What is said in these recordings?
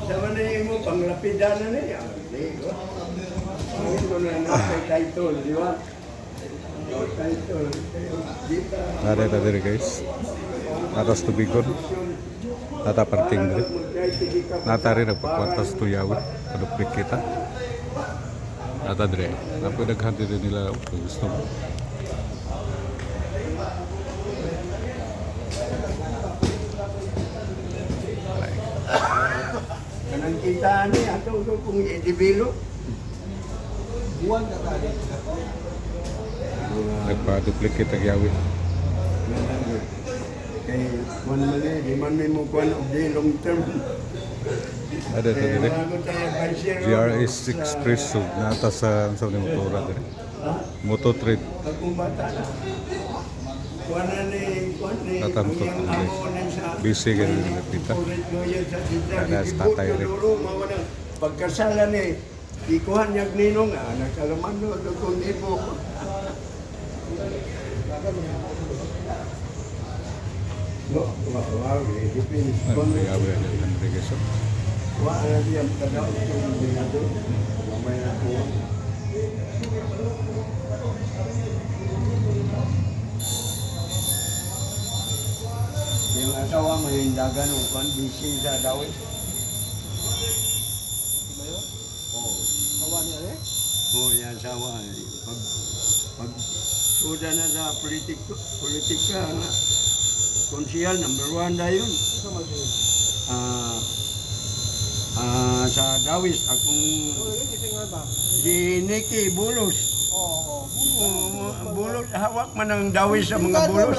Sa manay mo, panglapidan na niya. Ano na kay title, di ba? Title. Ada diri guys. Atas tubigon. Nata parking diri. Nata rin nagpakwartas tuyawi. Kaduplik kita. Nata diri. Napoy daghan diri nila gusto mo. Kanang kita ni ato kung i-develop. Buwan na tali. Nagpa-duplicate ang yawi. Kay one man di man mo kuan of the long term. Ada ta diri. GRS Express na ata sa ni motora diri. Moto trade. Akong bata na. Kuan na ni Tatang to guys. Busy gani nila pita. Ada sa tatay rin. Pagkasalan ni ikuhan niya ninong nagkalaman no kung ibo. No, wow, depende. Yawi ang diri guys. Wa ana diyan kada kung dinado. Mamay na ko. Yung asawa mo yung dagan ng kwan, busy sa dawit. Oo. Kawan niya eh. Oo, yung asawa. Pag suda na sa politika na konsihal, number 1 na yun. Ito mag-iwi. Sa dawis, akong Kasi nga ba? si Nikki Bulos. Oo. Bulos, hawak man ang dawis sa mga bulos.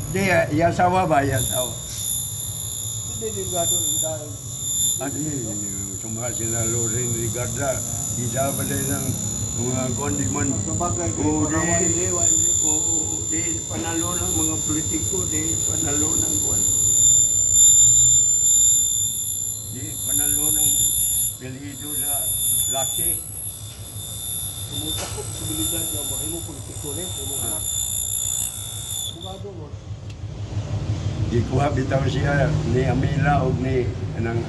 Di, yasawa ba, yasawa? Hindi din gado. Sumha sila Loren Rigarda, isa ba din ng mga kondiman. Sabagay kay Oo, Panawan di, Lewa. di panalo ng mga politiko, di panalo ng kuwan. Di panalo ng pilido sa laki. Kumusta ko posibilidad na mahimo politiko ni. Kumusta. Bugado mo. Di kuha bitaw siya ni Amila o ni ng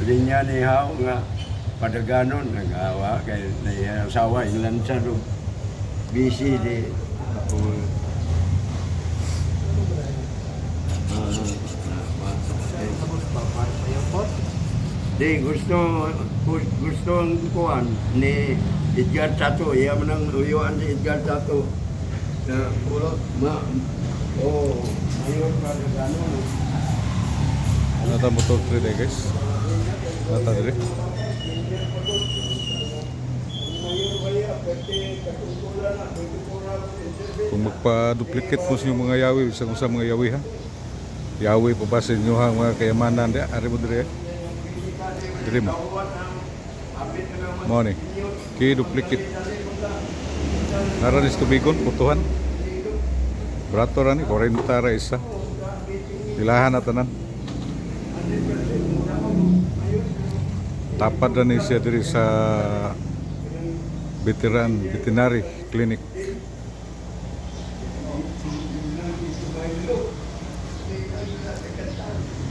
linya ni Hao nga padaganon nagawa kay na asawa ilan sa ro busy di ako di gusto ang kuan ni Edgar Tato iya man ang uyuan si Edgar Tato na mayor padaganon. Nata motor trade guys. Nata diri. Kung magpa-duplicate po sa mga yawi, isang usang mga yawi ha. Yawi po ba sa inyo ha, mga kayamanan di? Ari mo diri eh. Diri mo. Mo ni. Ki-duplicate. Naranis tubigon, putuhan. Brato ra ni, 40 ra isa. Ilahan na tanan. Tapad na ni siya diri sa veterinary clinic.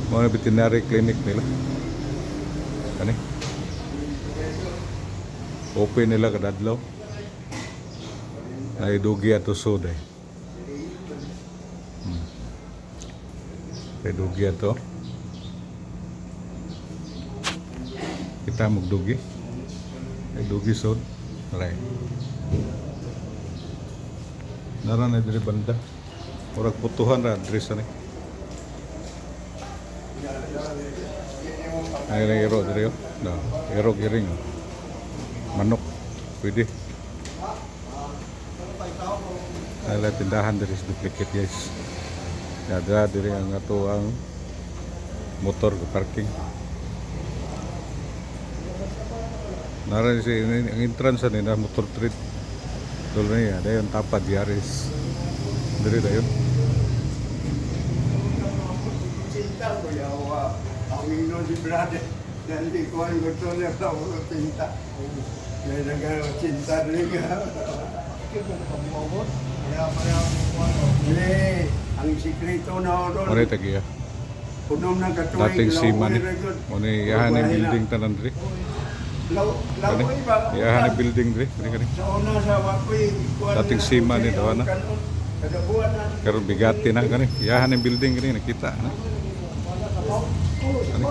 Mga veterinary clinic nila. Kani? Open nila kadadlaw. Ay dugi ato soday. Kay dugi ato. Kita magdugi. Ay dugi sod. Alay. Nara na diri banda. Murag putuhan ra address ani. Ay lang iro diri yo. No, iro giring. Manok pwede. Ay la tindahan diri sa duplicate guys. Ada diri ang ato ang motor ke parking. Nara si ang entrance ni na motor trade. Tuloy niya, dayon tapad Yaris. Diri dayon. Cinta ko yawa. Ang ino si brother. Dahil di ko ang gusto niya sa ulo cinta. May nag-cinta rin ka. Ang sikreto na oro. Mare tagiya. Puno na katuig. dating sima ni. laoy ra gyud. Mo ni yahan ni building tanan diri. Kani, Laoy ba? yahan ni building diri, kani. Sa una sa wakoy. Dating sima ni daw na. Kada buwan na. Karon bigati na kani. Yahan ni building kani nakita na. Kani.